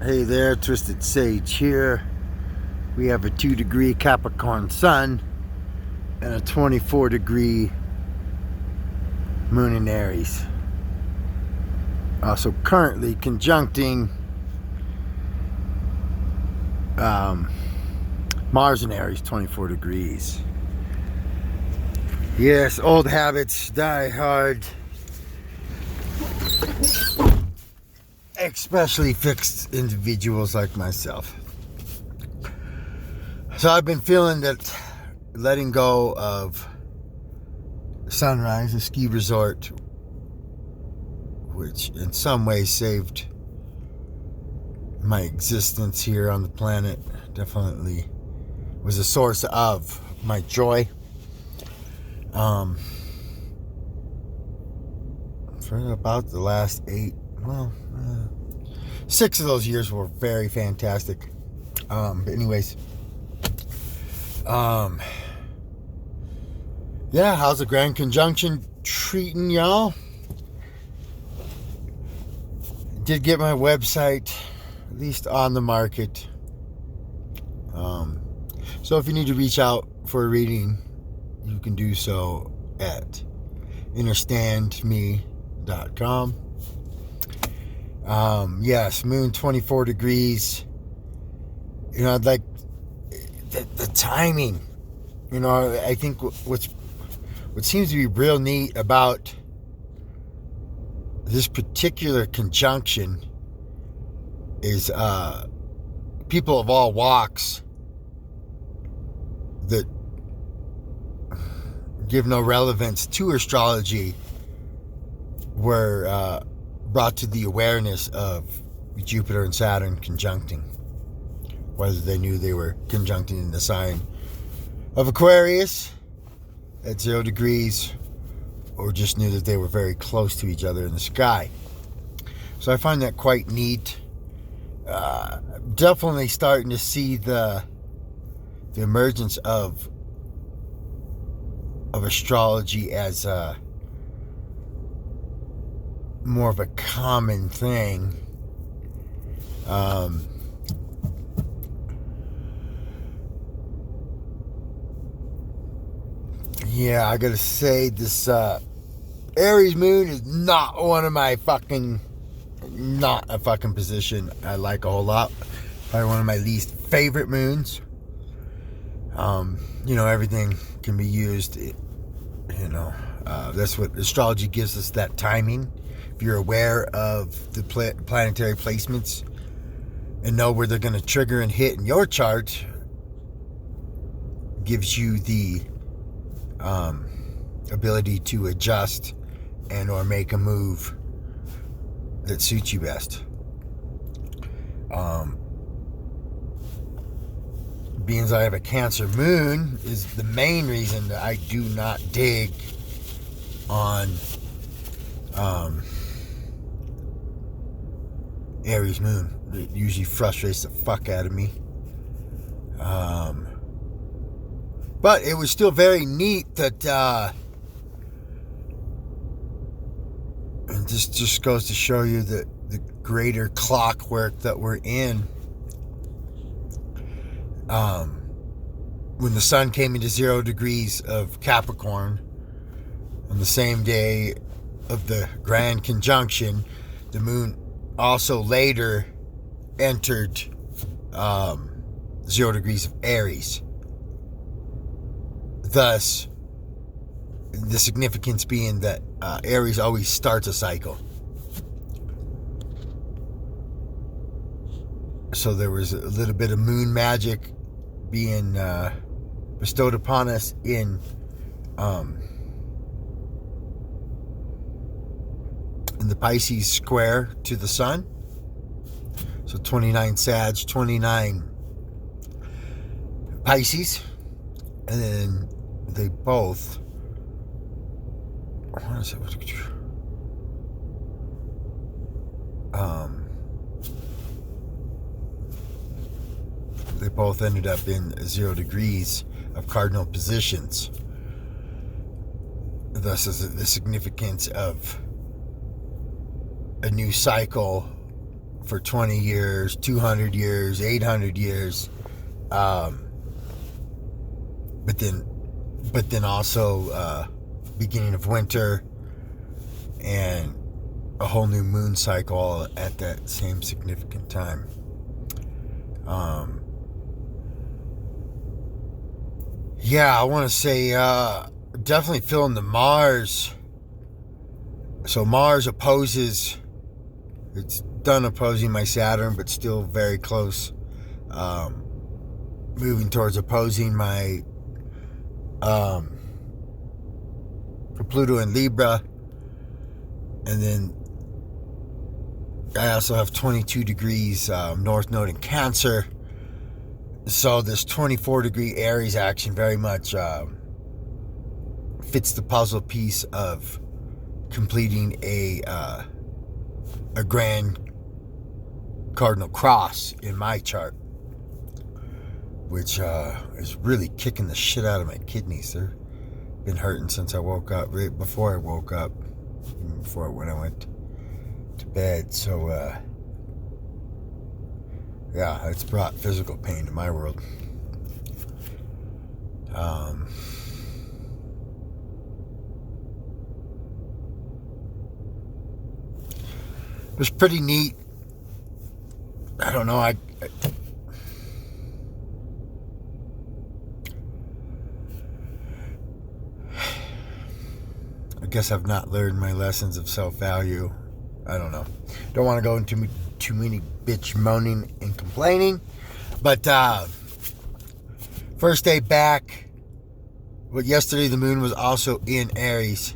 Hey there, Twisted Sage here. We have a 2-degree Capricorn Sun and a 24-degree Moon in Aries. Also currently conjuncting Mars in Aries, 24 degrees. Yes, old habits die hard. Especially fixed individuals like myself. So I've been feeling that letting go of Sunrise, a ski resort, which in some ways saved my existence here on the planet, definitely was a source of my joy. For about the last 6 of those years were very fantastic. But anyways, yeah, how's the Grand Conjunction treating y'all? Did get my website at least on the market. So if you need to reach out for a reading, you can do so at understandme.com. Yes, moon 24 degrees. You know, I'd like the timing. You know, I think what seems to be real neat about this particular conjunction is people of all walks that give no relevance to astrology were brought to the awareness of Jupiter and Saturn conjuncting, whether they knew they were conjuncting in the sign of Aquarius at 0 degrees or just knew that they were very close to each other in the sky. So I find that quite neat. Definitely starting to see the emergence of astrology as more of a common thing. Yeah, I gotta say this Aries moon is not a fucking position I like a whole lot. Probably one of my least favorite moons. You know, everything can be used, that's what astrology gives us, that timing. If you're aware of the planetary placements and know where they're going to trigger and hit in your chart, gives you the ability to adjust and or make a move that suits you best. Being as I have a Cancer moon is the main reason that I do not dig on Aries moon. It usually frustrates the fuck out of me. But it was still very neat that and this just goes to show you the greater clockwork that we're in. When the sun came into 0 degrees of Capricorn on the same day of the Grand Conjunction, the moon also later entered 0 degrees of Aries. Thus, the significance being that Aries always starts a cycle. So there was a little bit of moon magic being bestowed upon us in the Pisces square to the sun. So 29 Sag, 29 Pisces, and then they both, they both ended up in 0 degrees of cardinal positions. Thus is the significance of a new cycle for 20 years, 200 years, 800 years. But then also beginning of winter and a whole new moon cycle at that same significant time. Yeah, I want to say definitely feeling the Mars. So Mars opposes, it's done opposing my Saturn, but still very close. Moving towards opposing my Pluto in Libra. And then I also have 22 degrees North Node in Cancer. So this 24 degree Aries action very much fits the puzzle piece of completing a grand cardinal cross in my chart, which is really kicking the shit out of my kidneys. They've been hurting since I woke up, right before I woke up, even before when I went to bed. So yeah, it's brought physical pain to my world. It was pretty neat. I don't know, I guess I've not learned my lessons of self-value. I don't know. Don't want to go into too many bitch moaning and complaining. But first day back. But yesterday the moon was also in Aries.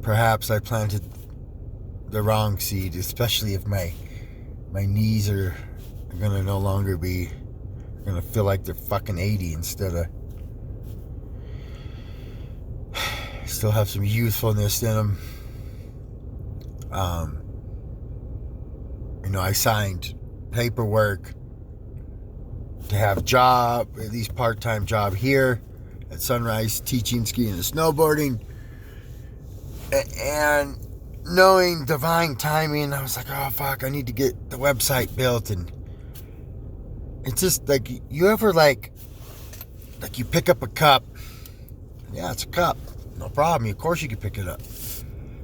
Perhaps I planted the wrong seed, especially if my knees are gonna no longer be, gonna feel like they're fucking 80 instead of still have some youthfulness in them. I signed paperwork to have job, at least part-time job here at Sunrise, teaching skiing and snowboarding. And knowing divine timing, I was like, oh fuck, I need to get the website built. And it's just like, you ever like you pick up a cup. Yeah, it's a cup. No problem. Of course you can pick it up.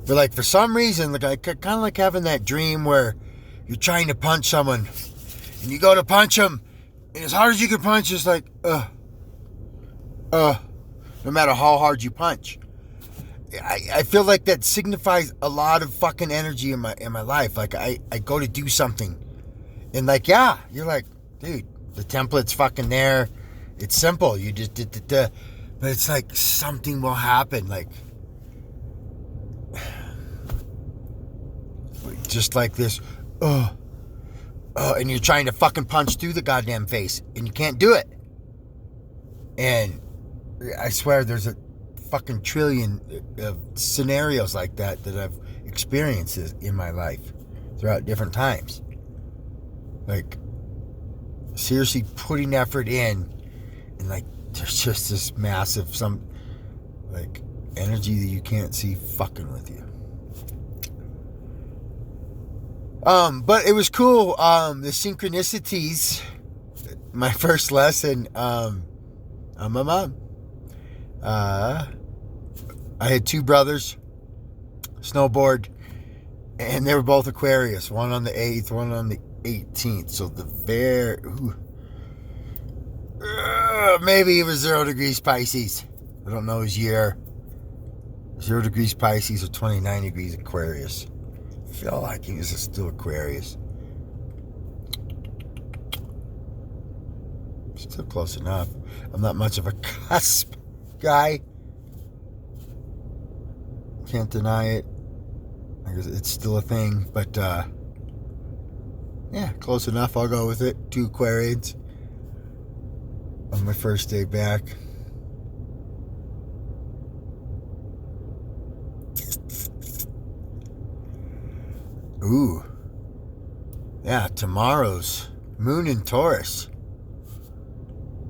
But like for some reason, like I kind of like having that dream where you're trying to punch someone and you go to punch them, and as hard as you can punch, it's like, no matter how hard you punch. I feel like that signifies a lot of fucking energy in my life. Like I go to do something, and like, yeah, you're like, dude, the template's fucking there. It's simple. You just but it's like something will happen, like just like this, and you're trying to fucking punch through the goddamn face, and you can't do it. And I swear there's a fucking trillion of scenarios like that I've experienced in my life throughout different times. Like, seriously putting effort in, and like, there's just this massive, like, energy that you can't see fucking with you. But it was cool. The synchronicities, my first lesson, I'm my mom. I had two brothers, snowboard, and they were both Aquarius, one on the 8th, one on the 18th. So maybe it was 0 degrees Pisces. I don't know his year. 0 degrees Pisces or 29 degrees Aquarius. I feel like he was still Aquarius. Still close enough. I'm not much of a cusp guy. Can't deny it. I guess it's still a thing, but yeah, close enough. I'll go with it. 2 Aquarians on my first day back. Ooh. Yeah, tomorrow's moon in Taurus.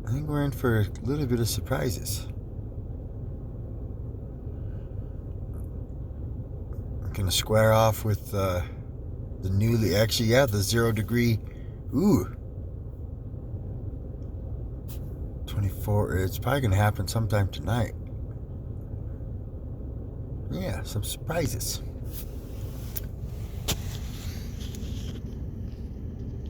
I think we're in for a little bit of surprises. gonna square off with the newly, actually, yeah, the 0 degree. Ooh, 24. It's probably gonna happen sometime tonight. Yeah, some surprises.